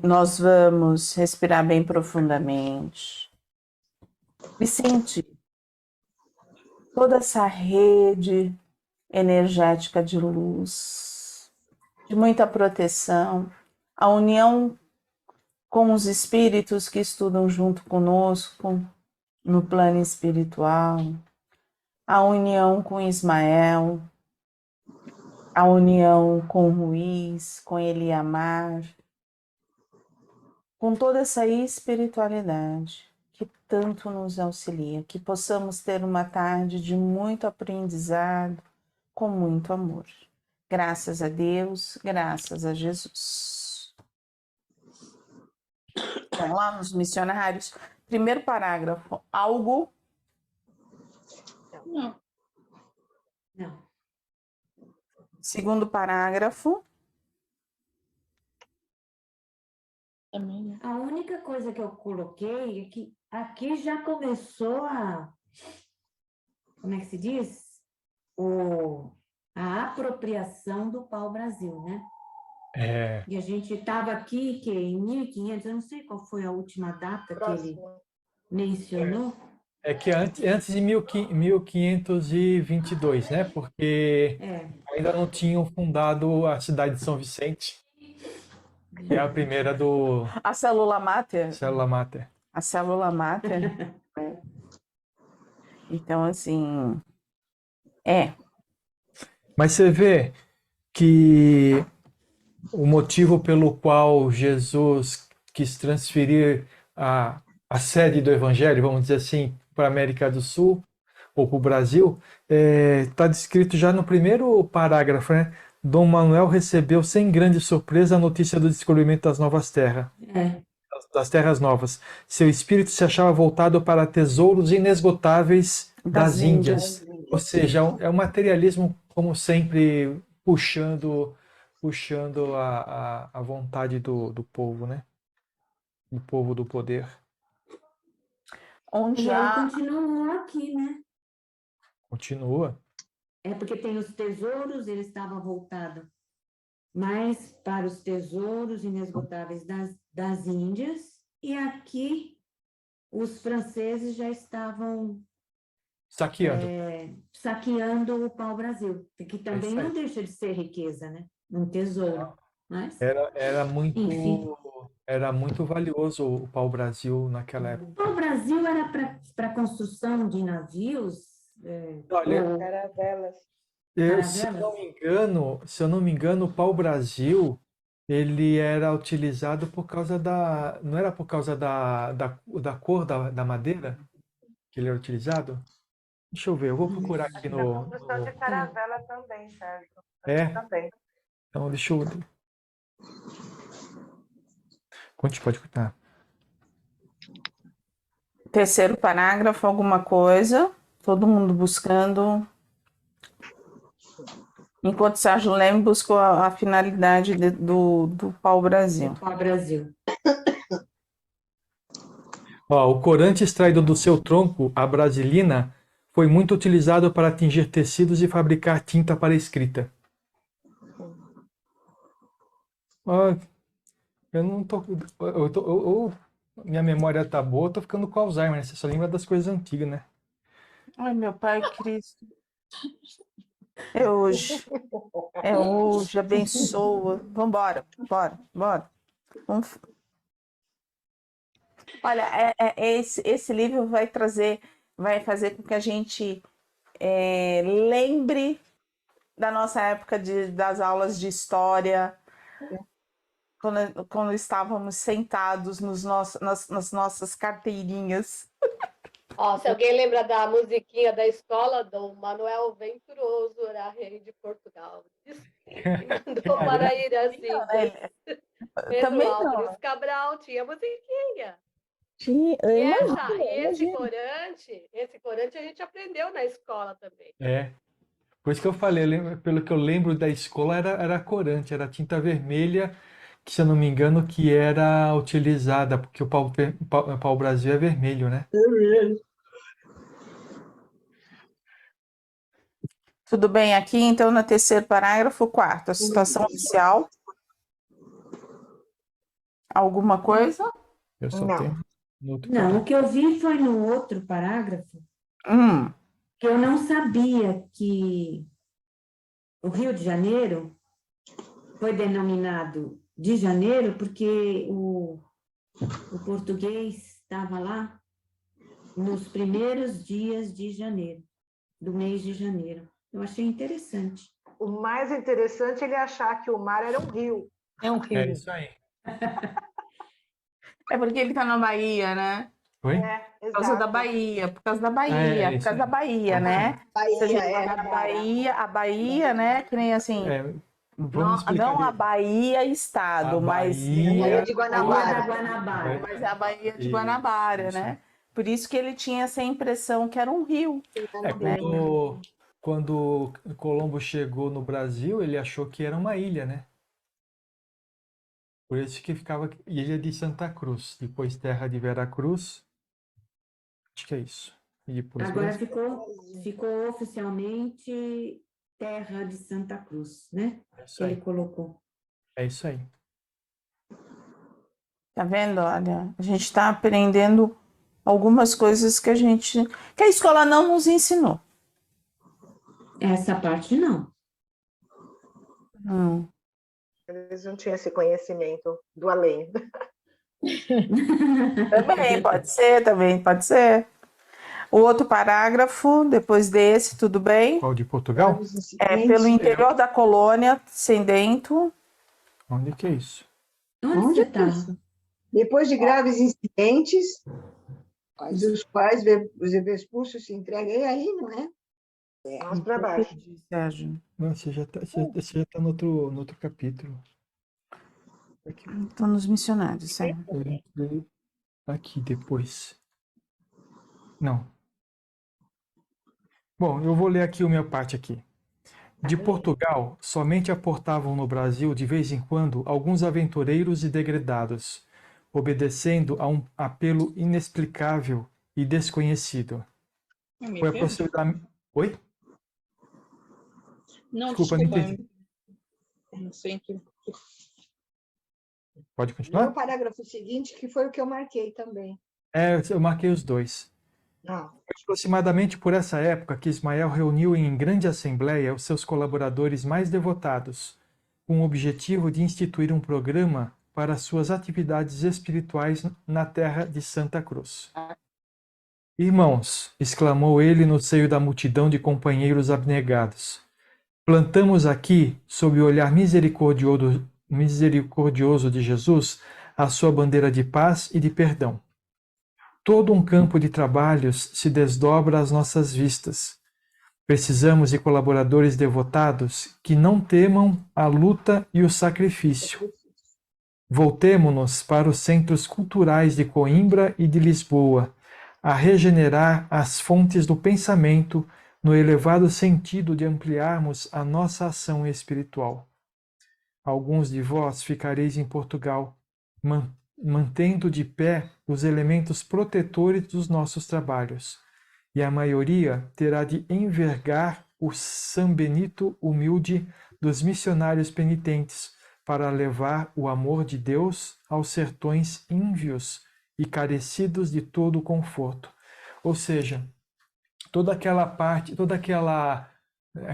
Nós vamos respirar bem profundamente e sentir toda essa rede energética de luz, de muita proteção, a união com os espíritos que estudam junto conosco no plano espiritual, a união com Ismael, a união com Ruiz, com Eliamar, com toda essa espiritualidade que tanto nos auxilia, que possamos ter uma tarde de muito aprendizado, com muito amor. Graças a Deus, graças a Jesus. Vamos lá nos missionários. Primeiro parágrafo, algo. Não. Não. Segundo parágrafo. Também não. A única coisa que eu coloquei é que aqui já começou como é que se diz? A apropriação do pau-brasil, né? E a gente estava aqui, que em 1500, eu não sei qual foi a última data que ele mencionou. É que antes de 1522, né? Porque ainda não tinham fundado a cidade de São Vicente, que é a primeira do A célula máter. Célula Máter. A célula máter. Então, assim, Mas você vê que o motivo pelo qual Jesus quis transferir a sede do Evangelho, vamos dizer assim, para a América do Sul ou para o Brasil, está descrito já no primeiro parágrafo, né? Dom Manuel recebeu sem grande surpresa a notícia do descobrimento das novas terras, das terras novas. Seu espírito se achava voltado para tesouros inesgotáveis das Índias. Ou seja, é um materialismo, como sempre, puxando a vontade do povo, né? Do povo do poder. onde E ele há continuou aqui, né? Continua. É porque tem os tesouros, ele estava voltado mais para os tesouros inesgotáveis das Índias, e aqui os franceses já estavam Saqueando. saqueando o pau-brasil, que também isso aí. não deixa de ser riqueza, né? Um tesouro. Mas, enfim. Era muito valioso o pau-brasil naquela O época. pau-brasil era para construção de navios, Olha, ou Caravelas. se eu não me engano, o pau-brasil ele era utilizado por causa não era por causa da cor da madeira que ele era utilizado? Deixa eu ver, eu vou procurar aqui Da construção de caravela também, Sérgio. Também. Então deixa eu... Pode contar. terceiro parágrafo, alguma coisa, todo mundo buscando. Enquanto Sérgio Leme buscou a finalidade do pau-brasil. pau-brasil. O corante extraído do seu tronco, a brasilina, foi muito utilizado para tingir tecidos e fabricar tinta para escrita. Eu não tô. Minha memória tá boa, eu tô ficando com Alzheimer, né? Você só lembra das coisas antigas, né? Ai, meu Pai Cristo. É hoje. É hoje, abençoa. Vambora, bora. Vamos. Olha, esse livro vai fazer com que a gente lembre da nossa época das aulas de história, quando estávamos sentados nas nossas carteirinhas. Se alguém lembra da musiquinha da escola, Dom Manuel Venturoso era rei de Portugal. Mandou para ir às Índias. Pedro Álvares Cabral tinha musiquinha. E esse corante a gente aprendeu na escola também. Por isso que eu falei, pelo que eu lembro da escola, era corante, era tinta vermelha, que se eu não me engano, que era utilizada, porque o pau-brasil é vermelho, né? Tudo bem aqui, então, no terceiro parágrafo, quarto, a situação oficial. alguma coisa? Eu só Não. tenho no outro Não, capítulo. o que eu vi foi no outro parágrafo, Hum, que eu não sabia que o Rio de Janeiro foi denominado de Janeiro porque o português estava lá nos primeiros dias de janeiro, do mês de janeiro. Eu achei interessante. O mais interessante é ele achar que o mar era um rio. é um É rio. isso aí. É porque ele tá na Bahia, né? Oi? Por Por causa da Bahia, por causa da Bahia, por isso causa da aí. Bahia, né? Se a gente falar a Bahia, né? Que nem assim, Vamos explicar não a ali. Bahia A estado, mas Bahia. de Bahia Guanabara. da Guanabara. mas é a Bahia de Isso, Guanabara, isso. né? Por isso que ele tinha essa impressão que era um rio. Quando Colombo chegou no Brasil, ele achou que era uma ilha, né? Por isso que ficava Ilha de Santa Cruz, depois Terra de Veracruz. Acho que é isso. E depois Agora Brasil. ficou oficialmente Terra de Santa Cruz, né? É isso Que ele aí. colocou. É isso aí. Tá vendo? Olha, a gente está aprendendo algumas coisas que a escola não nos ensinou. Essa parte não. Hum. Eles não tinham esse conhecimento do além. Também pode ser. O outro parágrafo, depois desse, tudo bem? Qual de Portugal? É pelo interior da colônia, sem dentro. Onde que é isso? Onde você está? Depois de graves incidentes, dos quais os expulsos se entregam, e aí, não é? Mais para baixo. Sérgio. Não, você já tá no outro capítulo. Aqui, Estão nos missionários, certo? aqui depois. Não. Bom, eu vou ler aqui a minha parte aqui. De Portugal, somente aportavam no Brasil, de vez em quando, alguns aventureiros e degredados, obedecendo a um apelo inexplicável e desconhecido. Foi aproximadamente... Oi? Não, Desculpa, não entendi. não sei que... Pode No continuar? parágrafo seguinte, que foi o que eu marquei também. Eu marquei os dois. Ah, Aproximadamente por essa época que Ismael reuniu em grande assembleia os seus colaboradores mais devotados, com o objetivo de instituir um programa para suas atividades espirituais na terra de Santa Cruz. Irmãos, exclamou ele no seio da multidão de companheiros abnegados, plantamos aqui, sob o olhar misericordioso de Jesus, a sua bandeira de paz e de perdão. Todo um campo de trabalhos se desdobra às nossas vistas. Precisamos de colaboradores devotados que não temam a luta e o sacrifício. Voltemo-nos para os centros culturais de Coimbra e de Lisboa, a regenerar as fontes do pensamento no elevado sentido de ampliarmos a nossa ação espiritual. Alguns de vós ficareis em Portugal, mantendo de pé os elementos protetores dos nossos trabalhos, e a maioria terá de envergar o São Benito humilde dos missionários penitentes para levar o amor de Deus aos sertões ínvios e carecidos de todo o conforto. Ou seja, toda aquela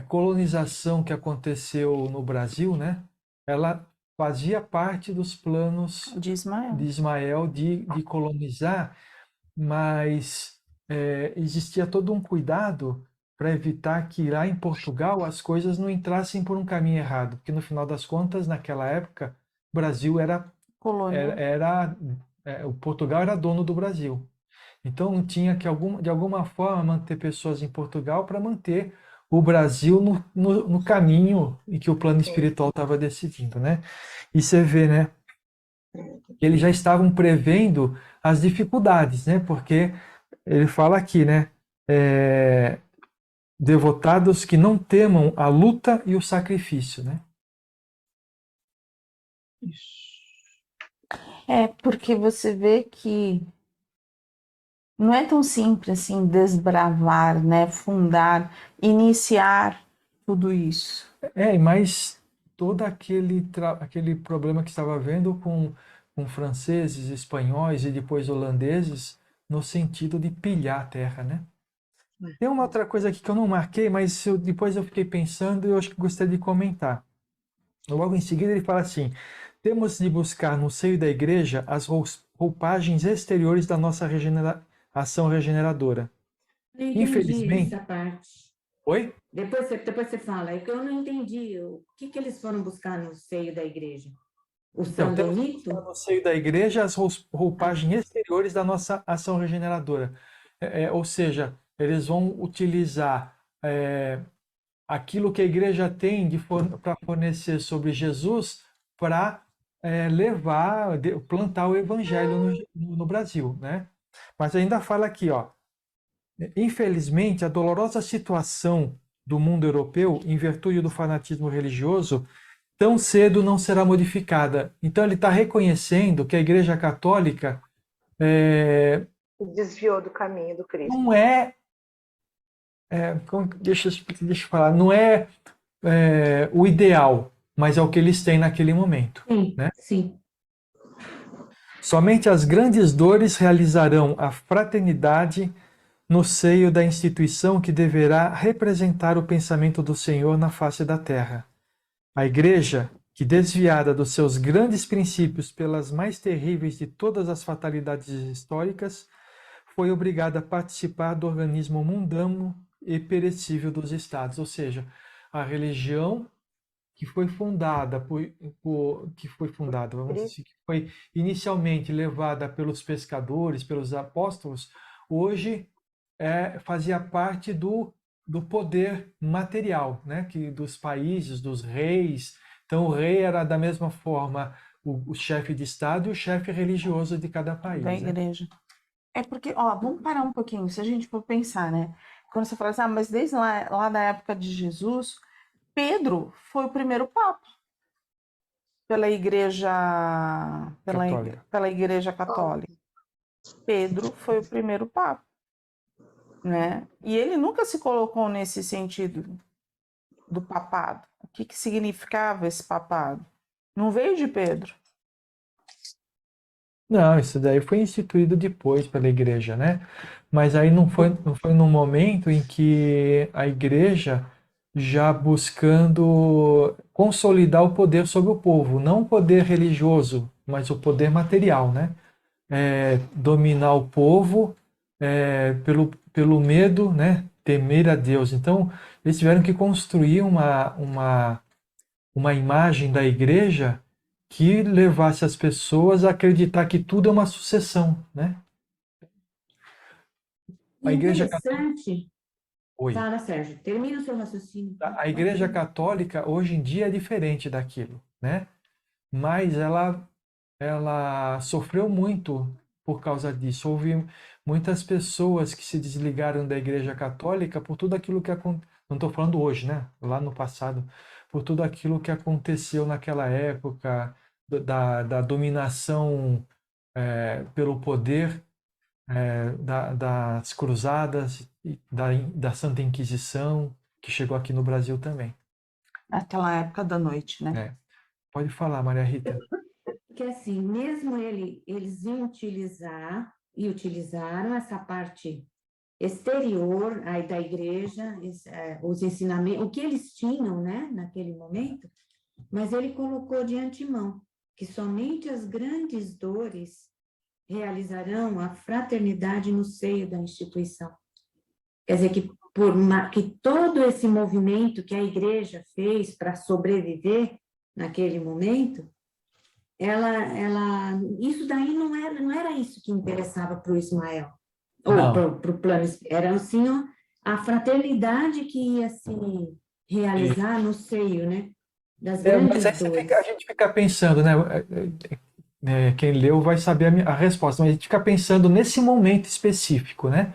colonização que aconteceu no Brasil, né? Ela fazia parte dos planos De Ismael. de Ismael de colonizar, mas existia todo um cuidado para evitar que lá em Portugal as coisas não entrassem por um caminho errado, porque no final das contas, naquela época, o Brasil Colônia. o Portugal era dono do Brasil. Então tinha que de alguma forma manter pessoas em Portugal para manter o Brasil no caminho em que o plano espiritual estava decidindo, né? E você vê, né? Eles já estavam prevendo as dificuldades, né? Porque ele fala aqui, né? Devotados que não temam a luta e o sacrifício, né? Porque você vê que não é tão simples assim desbravar, né? Fundar, iniciar tudo isso. Mas todo aquele problema que estava havendo com com franceses, espanhóis e depois holandeses, no sentido de pilhar a terra, né? Tem uma outra coisa aqui que eu não marquei, mas depois eu fiquei pensando e eu acho que gostaria de comentar. Logo em seguida ele fala assim: temos de buscar no seio da igreja as roupagens exteriores da nossa ação regeneradora. Não entendi Infelizmente. essa parte. Oi? Depois você fala, é que eu não entendi o que eles foram buscar no seio da igreja. O Então, temos que sanbenito? buscar no seio da igreja as roupagens exteriores da nossa ação regeneradora. Ou seja, eles vão utilizar aquilo que a igreja tem para fornecer sobre Jesus para plantar o evangelho no Brasil, né? Mas ainda fala aqui, ó, infelizmente, a dolorosa situação do mundo europeu, em virtude do fanatismo religioso, tão cedo não será modificada. Então ele está reconhecendo que a Igreja Católica Desviou do caminho do Cristo. não deixa eu falar, não é o ideal, mas é o que eles têm naquele momento. Sim, né? sim. Somente as grandes dores realizarão a fraternidade no seio da instituição que deverá representar o pensamento do Senhor na face da terra. A Igreja, que desviada dos seus grandes princípios pelas mais terríveis de todas as fatalidades históricas, foi obrigada a participar do organismo mundano e perecível dos estados, ou seja, a religião que foi fundada vamos dizer, que foi inicialmente levada pelos pescadores, pelos apóstolos, hoje fazia parte do poder material, né? Dos países, dos reis. Então, o rei era, da mesma forma, o chefe de Estado e o chefe religioso de cada país. Da igreja. É porque, ó, vamos parar um pouquinho, se a gente for pensar, né? Quando você fala assim, mas desde lá da época de Jesus, Pedro foi o primeiro papa pela igreja católica. Pedro foi o primeiro papa. Né? E ele nunca se colocou nesse sentido do papado. O que significava esse papado? Não veio de Pedro. Não, isso daí foi instituído depois pela igreja, né? Mas aí não foi no momento em que a igreja já buscando consolidar o poder sobre o povo, não o poder religioso, mas o poder material, né? Dominar o povo pelo medo, né? Temer a Deus. Então, eles tiveram que construir uma imagem da igreja que levasse as pessoas a acreditar que tudo é uma sucessão, né? A Igreja Interessante. Oi. Fala, Sérgio, termina o seu raciocínio. A Igreja Católica hoje em dia é diferente daquilo, né? Mas ela sofreu muito por causa disso. Houve muitas pessoas que se desligaram da Igreja Católica por tudo aquilo que aconteceu. Não estou falando hoje, né? Lá no passado, por tudo aquilo que aconteceu naquela época da dominação pelo poder das cruzadas, da Santa Inquisição, que chegou aqui no Brasil também. Naquela época da noite, né? Pode falar, Maria Rita. Porque assim, mesmo eles iam utilizar e utilizaram essa parte exterior aí da igreja, os ensinamentos, o que eles tinham, né, naquele momento, mas ele colocou de antemão que somente as grandes dores realizarão a fraternidade no seio da instituição. Quer dizer, que todo esse movimento que a igreja fez para sobreviver naquele momento, isso daí não era isso que interessava para o Ismael, ou para o plano, era assim, a fraternidade que ia se realizar no seio, né, das grandes dores. A gente fica pensando, né? Quem leu vai saber a resposta, mas a gente fica pensando nesse momento específico, né?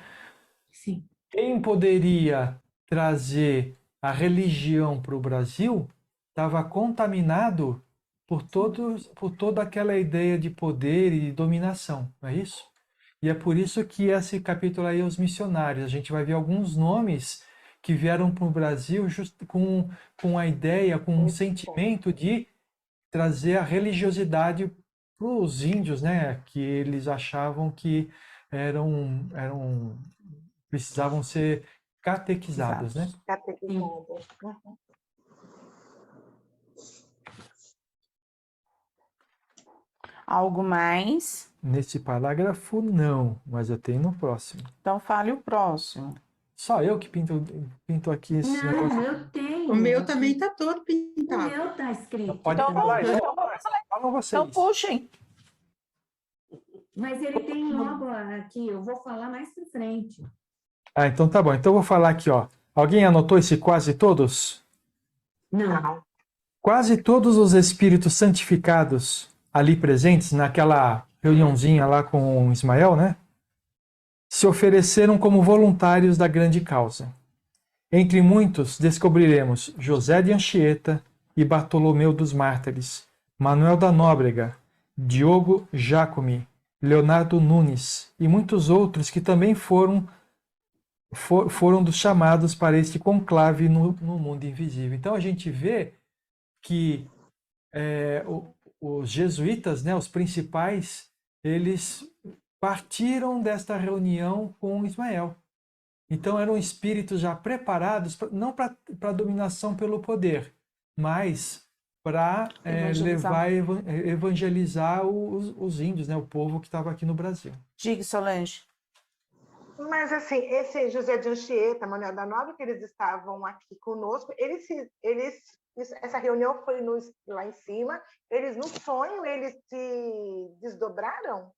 Sim. Quem poderia trazer a religião para o Brasil estava contaminado por toda aquela ideia de poder e de dominação, não é isso? E é por isso que esse capítulo aí é os missionários. A gente vai ver alguns nomes que vieram para o Brasil com a ideia, com um sentimento de trazer a religiosidade os índios, né, que eles achavam que precisavam ser catequizados, né? Catequizadas. Algo mais? Nesse parágrafo, não, mas eu tenho no próximo. Então fale o próximo. Só eu que pinto aqui esse Não, negócio. eu tenho. O meu também está todo O pintado. meu está escrito. Pode Então, falar, então, falam vocês. Então puxem. Mas ele tem logo aqui, eu vou falar mais para frente. Ah, então tá bom. Então eu vou falar aqui, ó. Alguém anotou esse quase todos? Não. Quase todos os espíritos santificados ali presentes, naquela reuniãozinha lá com Ismael, né? Se ofereceram como voluntários da grande causa. Entre muitos descobriremos José de Anchieta e Bartolomeu dos Mártires, Manuel da Nóbrega, Diogo Jacome, Leonardo Nunes e muitos outros que também foram dos chamados para este conclave no mundo invisível. Então a gente vê que os jesuítas, né, os principais, eles partiram desta reunião com Ismael. Então eram espíritos já preparados, não para a dominação pelo poder, mas para evangelizar os índios, né, o povo que estava aqui no Brasil. Diga, Solange. Mas, assim, esse José de Anchieta, Manuel da Nóbrega, que eles estavam aqui conosco, essa reunião foi lá em cima, eles, no sonho, eles se desdobraram?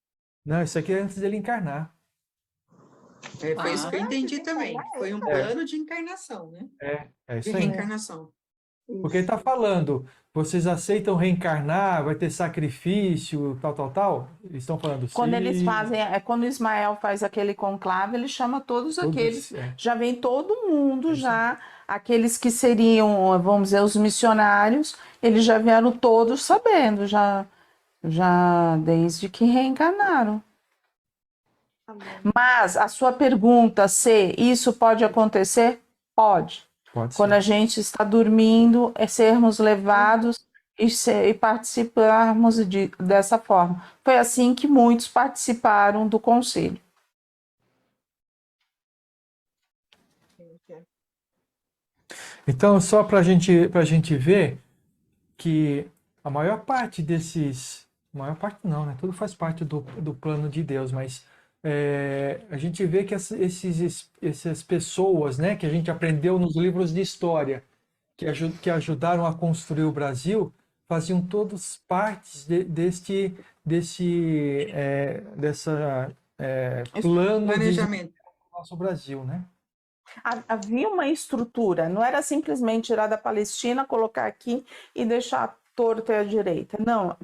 Não, isso aqui é antes dele encarnar. Foi isso que eu entendi também. Foi um plano de encarnação, né? É isso De aí. reencarnação. Porque ele está falando, vocês aceitam reencarnar, vai ter sacrifício, tal. Eles estão falando Quando sim. eles fazem, quando Ismael faz aquele conclave, ele chama todos aqueles, já vem todo mundo já, aqueles que seriam, vamos dizer, os missionários, eles já vieram todos sabendo, já desde que reencarnaram. Mas a sua pergunta, se isso pode acontecer? Pode. Quando a gente está dormindo, sermos levados e participarmos dessa forma. Foi assim que muitos participaram do conselho. Então, só para a gente ver que a maior parte desses... Maior parte não, né? Tudo faz parte do plano de Deus, mas a gente vê que essas pessoas, né, que a gente aprendeu nos livros de história, que ajudaram a construir o Brasil, faziam todos partes desse plano Planejamento do nosso Brasil, né? Havia uma estrutura, não era simplesmente tirar da Palestina, colocar aqui e deixar torto à direita. Não,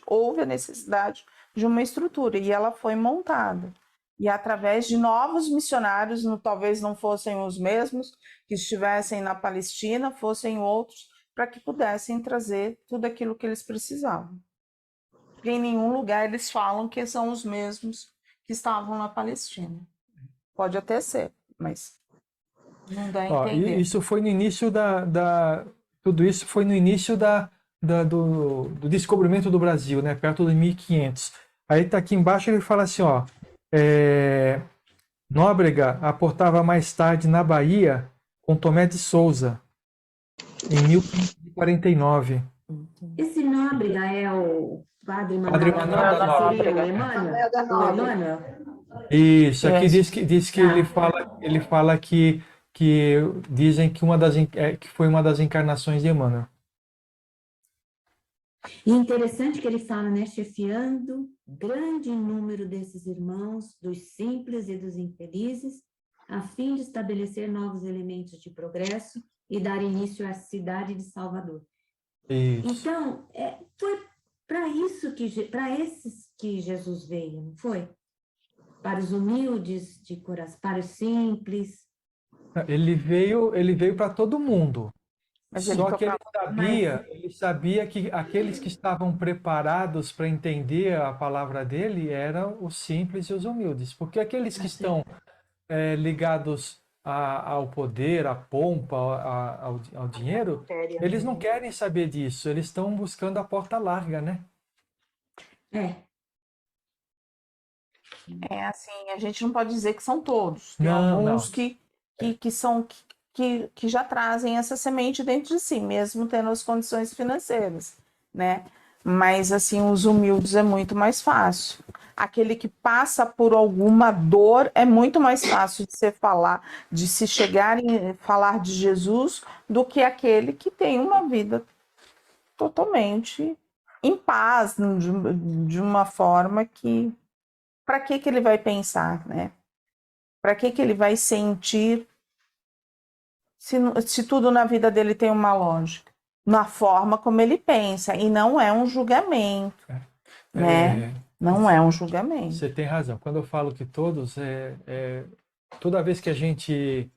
houve a necessidade de uma estrutura e ela foi montada. E através de novos missionários, talvez não fossem os mesmos que estivessem na Palestina, fossem outros, para que pudessem trazer tudo aquilo que eles precisavam. Porque em nenhum lugar eles falam que são os mesmos que estavam na Palestina. Pode até ser, mas não dá a entender. Isso foi no início tudo isso foi no início do descobrimento do Brasil, né? Perto de 1500. Aí tá aqui embaixo, ele fala assim, ó, Nóbrega aportava mais tarde na Bahia com Tomé de Souza, em 1549. Esse Nóbrega é o Padre Manuel da Nóbrega. Emmanuel. Isso, aqui diz que ele fala que dizem que que foi uma das encarnações de Emmanuel. E interessante que ele fala, né, chefiando grande número desses irmãos, dos simples e dos infelizes, a fim de estabelecer novos elementos de progresso e dar início à cidade de Salvador. Isso. Então, foi para esses que Jesus veio, não foi? Para os humildes de coração, para os simples. Ele veio para todo mundo. Mas Só que ele sabia que aqueles que estavam preparados para entender a palavra dele eram os simples e os humildes. Porque aqueles que estão ligados ao poder, à pompa, ao dinheiro, eles não querem saber disso, eles estão buscando a porta larga, né? É assim, a gente não pode dizer que são todos. Tem Não, alguns não. que já trazem essa semente dentro de si, mesmo tendo as condições financeiras, né? Mas assim, os humildes é muito mais fácil. Aquele que passa por alguma dor é muito mais fácil de se falar, de se chegar em falar de Jesus, do que aquele que tem uma vida totalmente em paz, de uma forma que para que ele vai pensar, né? Para que ele vai sentir se tudo na vida dele tem uma lógica? Na forma como ele pensa, e não é um julgamento, né? Não é um julgamento. Você tem razão. Quando eu falo que todos, toda vez que a gente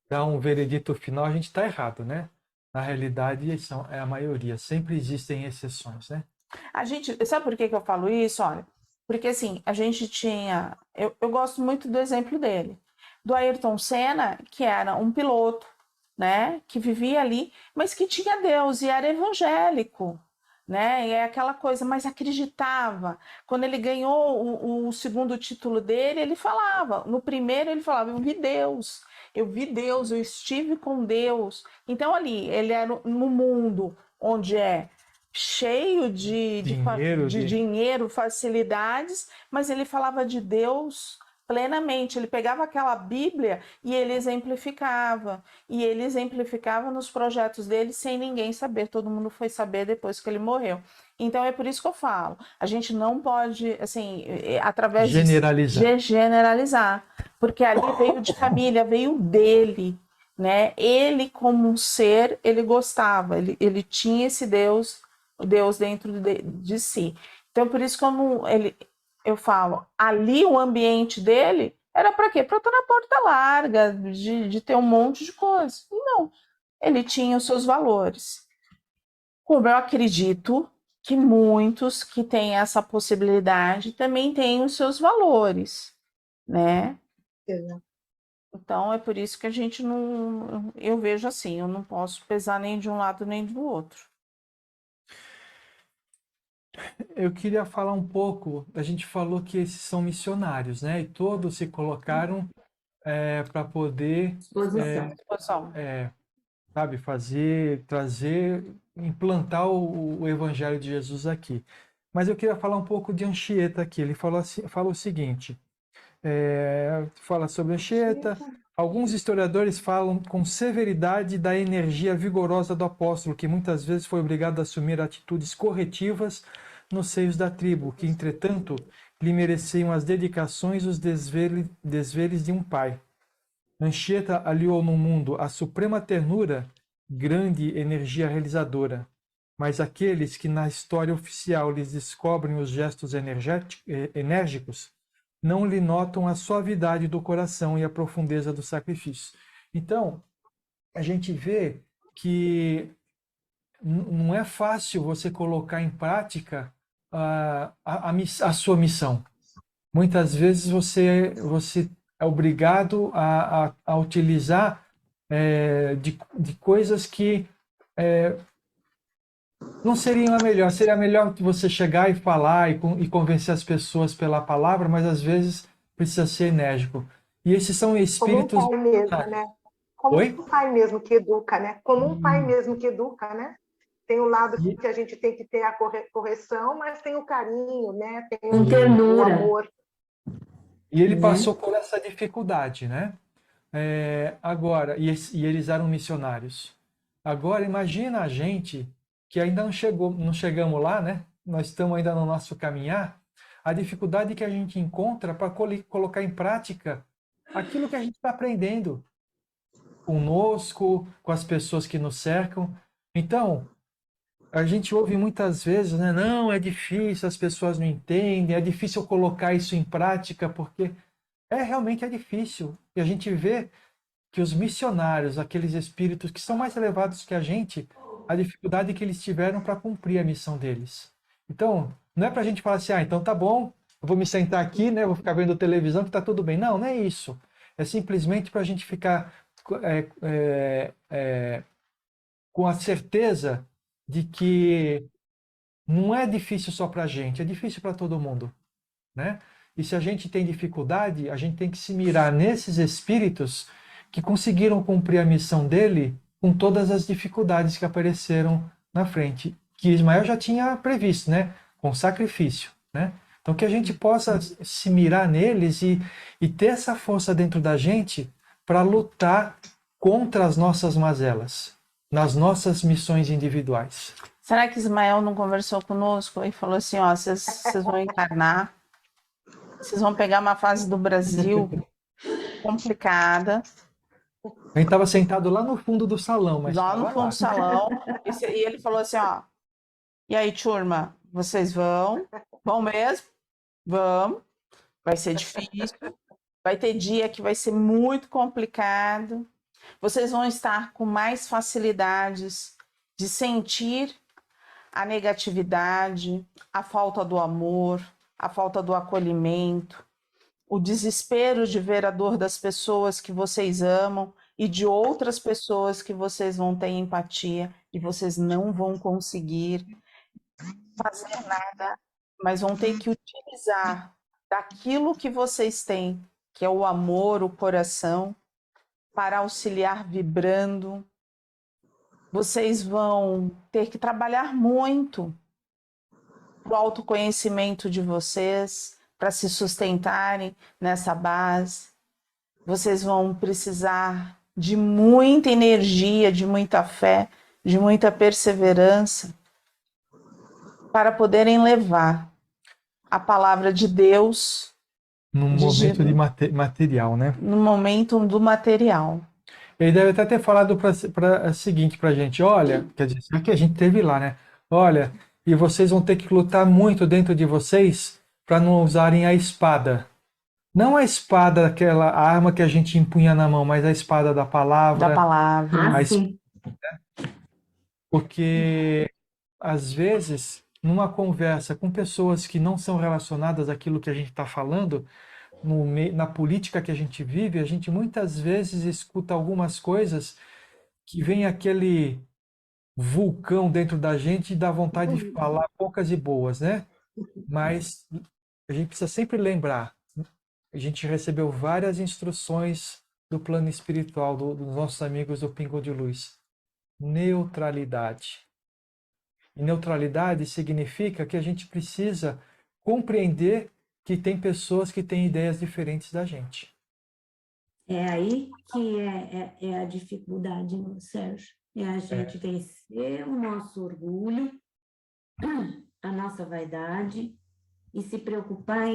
dá um veredito final, a gente está errado, né? Na realidade, é a maioria. Sempre existem exceções, né? Sabe por que eu falo isso? Olha, porque assim, a gente tinha. Eu gosto muito do exemplo dele, do Ayrton Senna, que era um piloto, né? Que vivia ali, mas que tinha Deus e era evangélico, né? E é aquela coisa, mas acreditava. Quando ele ganhou o segundo título dele, ele falava. No primeiro, ele falava: eu vi Deus, eu estive com Deus. Então, ali, ele era no mundo onde é cheio de dinheiro, facilidades, mas ele falava de Deus plenamente. Ele pegava aquela Bíblia e ele exemplificava nos projetos dele sem ninguém saber. Todo mundo foi saber depois que ele morreu. Então é por isso que eu falo, a gente não pode, assim, através de generalizar, porque ali veio de família, veio dele, né? Ele como um ser, ele gostava, ele tinha esse Deus dentro de si. Então, por isso que eu falo, ali o ambiente dele era para quê? Para estar na porta larga, de ter um monte de coisa. E não, ele tinha os seus valores. Como eu acredito que muitos que têm essa possibilidade também têm os seus valores, né? Então, é por isso que a gente não... Eu vejo assim, eu não posso pesar nem de um lado nem do outro. Eu queria falar um pouco, a gente falou que esses são missionários, né? E todos se colocaram para poder, sabe, trazer, implantar o Evangelho de Jesus aqui. Mas eu queria falar um pouco de Anchieta aqui. Ele fala o seguinte, fala sobre Anchieta. Alguns historiadores falam com severidade da energia vigorosa do apóstolo, que muitas vezes foi obrigado a assumir atitudes corretivas nos seios da tribo, que, entretanto, lhe mereciam as dedicações e os desveres de um pai. Anchieta aliou no mundo a suprema ternura, grande energia realizadora. Mas aqueles que na história oficial lhes descobrem os gestos enérgicos, não lhe notam a suavidade do coração e a profundeza do sacrifício. Então, a gente vê que não é fácil você colocar em prática a sua missão. Muitas vezes você é obrigado a utilizar de coisas que não seriam a melhor. Seria melhor você chegar e falar e convencer as pessoas pela palavra, mas às vezes precisa ser enérgico. E esses são espíritos... Como um pai mesmo, né? Como um pai mesmo que educa, né? Como um pai mesmo que educa, né? Tem o lado que a gente tem que ter a correção, mas tem o carinho, né? Tem o amor. E ele passou por essa dificuldade, né? Agora, e eles eram missionários. Agora, imagina a gente que ainda não chegamos lá, né? Nós estamos ainda no nosso caminhar, a dificuldade que a gente encontra para colocar em prática aquilo que a gente está aprendendo conosco, com as pessoas que nos cercam. Então, a gente ouve muitas vezes, né? Não, é difícil, as pessoas não entendem, é difícil colocar isso em prática, porque realmente é difícil. E a gente vê que os missionários, aqueles espíritos que são mais elevados que a gente, a dificuldade que eles tiveram para cumprir a missão deles. Então, não é para a gente falar assim, então tá bom, eu vou me sentar aqui, né? Vou ficar vendo televisão que tá tudo bem. Não, não é isso. é simplesmente para a gente ficar com a certeza de que não é difícil só para a gente, é difícil para todo mundo, né? E se a gente tem dificuldade, a gente tem que se mirar nesses espíritos que conseguiram cumprir a missão dele com todas as dificuldades que apareceram na frente, que Ismael já tinha previsto, né? Com sacrifício, né? Então que a gente possa se mirar neles e ter essa força dentro da gente para lutar contra as nossas mazelas, nas nossas missões individuais. Será que Ismael não conversou conosco e falou assim, ó, vocês vão encarnar, vocês vão pegar uma fase do Brasil complicada. A gente estava sentado lá no fundo do salão, mas lá no tava fundo lá. do salão, e ele falou assim, ó, e aí, turma, vocês vão? Vão mesmo? Vamos. Vai ser difícil. Vai ter dia que vai ser muito complicado. Vocês vão estar com mais facilidades de sentir a negatividade, a falta do amor, a falta do acolhimento, o desespero de ver a dor das pessoas que vocês amam e de outras pessoas que vocês vão ter empatia e vocês não vão conseguir fazer nada, mas vão ter que utilizar daquilo que vocês têm, que é o amor, o coração, para auxiliar vibrando. Vocês vão ter que trabalhar muito para o autoconhecimento de vocês, para se sustentarem nessa base. Vocês vão precisar de muita energia, de muita fé, de muita perseverança para poderem levar a palavra de Deus Num momento de material, né? no momento do material. Ele deve até ter falado para o seguinte para a gente, olha, quer dizer, será que a gente teve lá, né? Olha, e vocês vão ter que lutar muito dentro de vocês para não usarem a espada. Não a espada, aquela arma que a gente empunha na mão, mas a espada da palavra. Da palavra. Ah, sim. Porque, às vezes, numa conversa com pessoas que não são relacionadas àquilo que a gente está falando, na política que a gente vive, a gente muitas vezes escuta algumas coisas que vem aquele vulcão dentro da gente e dá vontade de falar poucas e boas, né? Mas a gente precisa sempre lembrar, a gente recebeu várias instruções do plano espiritual dos nossos amigos do Pingo de Luz. Neutralidade. E neutralidade significa que a gente precisa compreender que tem pessoas que têm ideias diferentes da gente. É aí que é a dificuldade, Sérgio. É a gente vencer o nosso orgulho, a nossa vaidade e se preocupar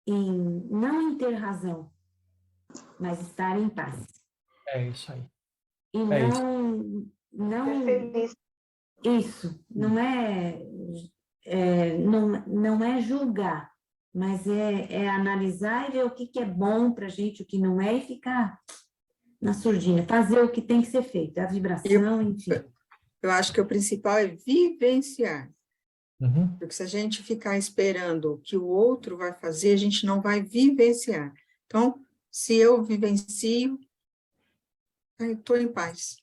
não em ter razão, mas estar em paz. É isso aí. E não Ser feliz. isso, não é julgar, mas é analisar e ver o que é bom para a gente, o que não é, e ficar na surdina, fazer o que tem que ser feito, a vibração, enfim. Eu acho que o principal é vivenciar. Uhum. Porque se a gente ficar esperando o que o outro vai fazer, a gente não vai vivenciar. Então, se eu vivencio, eu estou em paz.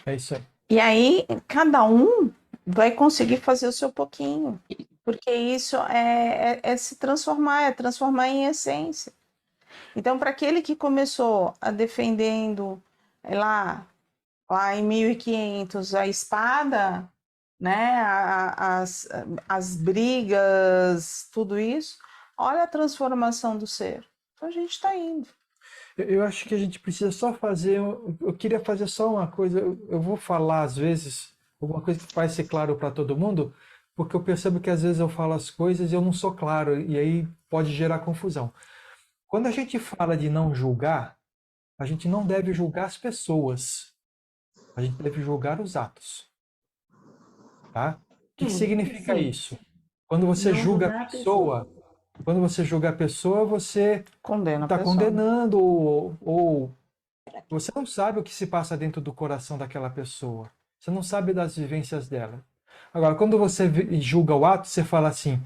É isso aí. E aí, cada um vai conseguir fazer o seu pouquinho, porque isso é se transformar, é transformar em essência. Então, para aquele que começou defendendo lá em 1500 a espada, né, as brigas, tudo isso, olha a transformação do ser. Então, a gente está indo. Eu acho que a gente precisa só fazer. Eu queria fazer só uma coisa. Eu vou falar, às vezes, alguma coisa que vai ser claro para todo mundo, porque eu percebo que às vezes eu falo as coisas e eu não sou claro, e aí pode gerar confusão. Quando a gente fala de não julgar, a gente não deve julgar as pessoas. A gente deve julgar os atos. Tá? O que significa isso? Quando você julga a pessoa. Quando você julga a pessoa, você está condenando ou você não sabe o que se passa dentro do coração daquela pessoa. Você não sabe das vivências dela. Agora, quando você julga o ato, você fala assim,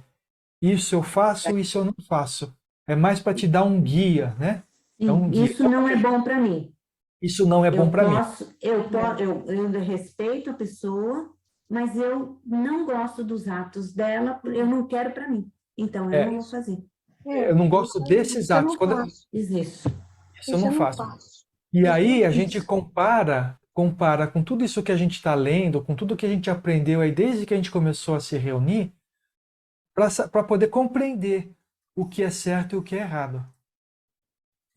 isso eu faço, isso eu não faço. é mais para te dar um guia, né? É um guia. Isso não é bom para mim. Isso não é bom para mim. Eu respeito a pessoa, mas eu não gosto dos atos dela, eu não quero para mim. Então, eu não vou fazer. Eu não gosto desses atos. Isso eu não faço. E aí a gente compara com tudo isso que a gente está lendo, com tudo que a gente aprendeu aí desde que a gente começou a se reunir, para poder compreender o que é certo e o que é errado.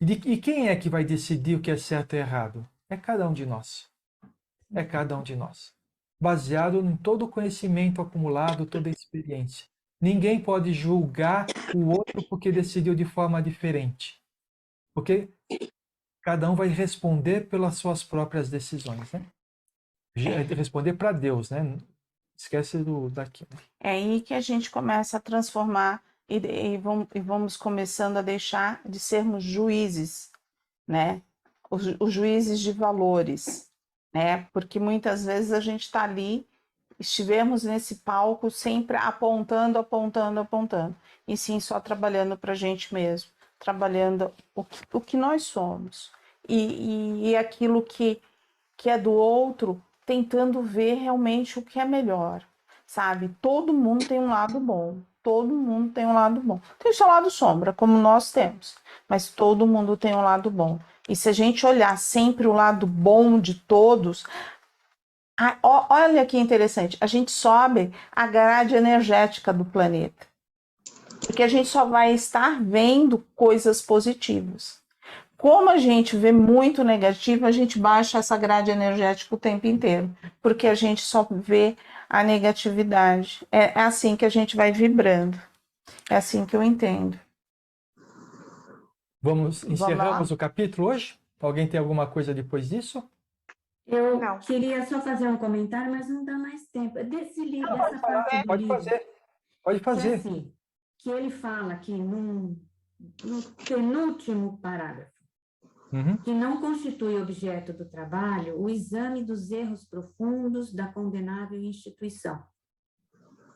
E quem é que vai decidir o que é certo e errado? É cada um de nós. É cada um de nós. Baseado em todo o conhecimento acumulado, toda a experiência. Ninguém pode julgar o outro porque decidiu de forma diferente. Porque cada um vai responder pelas suas próprias decisões, né? Responder para Deus, né? Esquece daqui. É aí que a gente começa a transformar e vamos começando a deixar de sermos juízes, né? Os juízes de valores, né? Porque muitas vezes a gente está ali, estivemos nesse palco sempre apontando, e sim só trabalhando para a gente mesmo, trabalhando o que nós somos e aquilo que é do outro, tentando ver realmente o que é melhor, sabe? Todo mundo tem um lado bom, todo mundo tem um lado bom. Tem o seu lado sombra, como nós temos, mas todo mundo tem um lado bom. E se a gente olhar sempre o lado bom de todos, olha que interessante, a gente sobe a grade energética do planeta, porque a gente só vai estar vendo coisas positivas. Como a gente vê muito negativo, a gente baixa essa grade energética o tempo inteiro, porque a gente só vê a negatividade. É assim que a gente vai vibrando. É assim que eu entendo. Encerramos o capítulo hoje? Alguém tem alguma coisa depois disso? Eu queria só fazer um comentário, mas não dá mais tempo. Desse livro, dessa parte do Pode livro. Pode fazer. Que, assim, que ele fala aqui no penúltimo parágrafo, que não constitui objeto do trabalho o exame dos erros profundos da condenável instituição.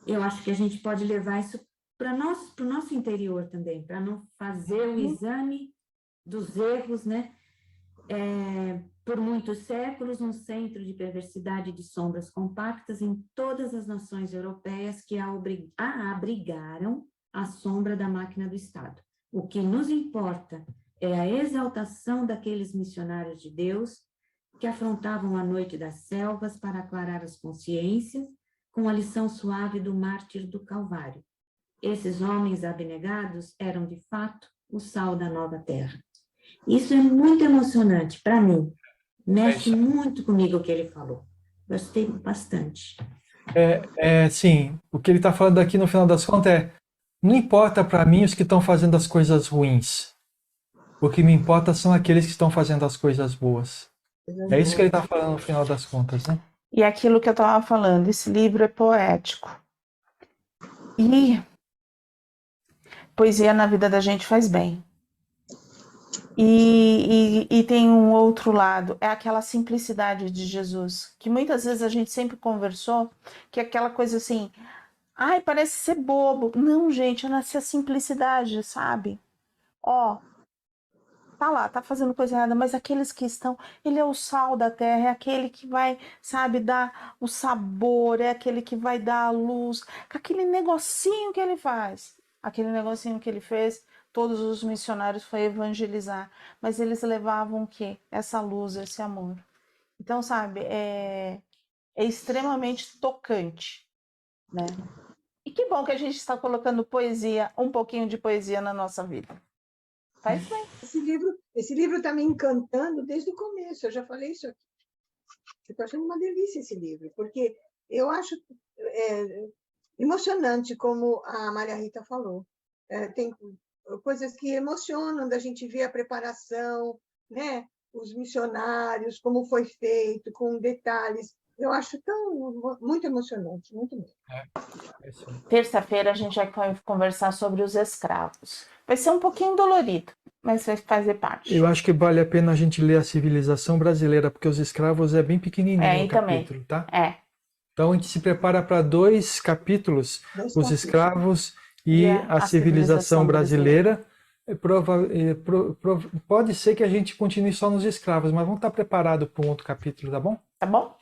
Eu acho que a gente pode levar isso para o nosso interior também, para não fazer o exame dos erros, né? Por muitos séculos, um centro de perversidade de sombras compactas em todas as nações europeias que a abrigaram à sombra da máquina do Estado. O que nos importa é a exaltação daqueles missionários de Deus que afrontavam a noite das selvas para aclarar as consciências com a lição suave do mártir do Calvário. Esses homens abnegados eram, de fato, o sal da nova terra. Isso é muito emocionante para mim. Mexe muito comigo o que ele falou. Gostei bastante. Sim, o que ele está falando aqui no final das contas não importa para mim os que estão fazendo as coisas ruins. O que me importa são aqueles que estão fazendo as coisas boas. É isso que ele está falando no final das contas, né? E aquilo que eu estava falando, esse livro é poético. E poesia na vida da gente faz bem. E tem um outro lado, é aquela simplicidade de Jesus, que muitas vezes a gente sempre conversou, que é aquela coisa assim, ai, parece ser bobo. Não, gente, é nessa simplicidade, sabe? Tá lá, tá fazendo coisa errada, mas aqueles que estão, ele é o sal da terra, é aquele que vai, sabe, dar o sabor, é aquele que vai dar a luz, com aquele negocinho que ele faz, aquele negocinho que ele fez, todos os missionários foi evangelizar, mas eles levavam o quê? Essa luz, esse amor. Então, sabe, é extremamente tocante, né? E que bom que a gente está colocando poesia, um pouquinho de poesia na nossa vida. Faz bem. Esse livro está me encantando desde o começo, eu já falei isso aqui. Eu estou achando uma delícia esse livro, porque eu acho emocionante, como a Maria Rita falou. Tem coisas que emocionam da gente ver a preparação, né? Os missionários, como foi feito, com detalhes. Eu acho muito emocionante, muito mesmo. Terça-feira a gente vai conversar sobre os escravos. Vai ser um pouquinho dolorido, mas vai fazer parte. Eu acho que vale a pena a gente ler a civilização brasileira, porque os escravos é bem pequenininho o capítulo, tá? Então a gente se prepara para 2 capítulos, os escravos e a civilização brasileira. Pode ser que a gente continue só nos escravos, mas vamos estar preparados para um outro capítulo, tá bom? Tá bom?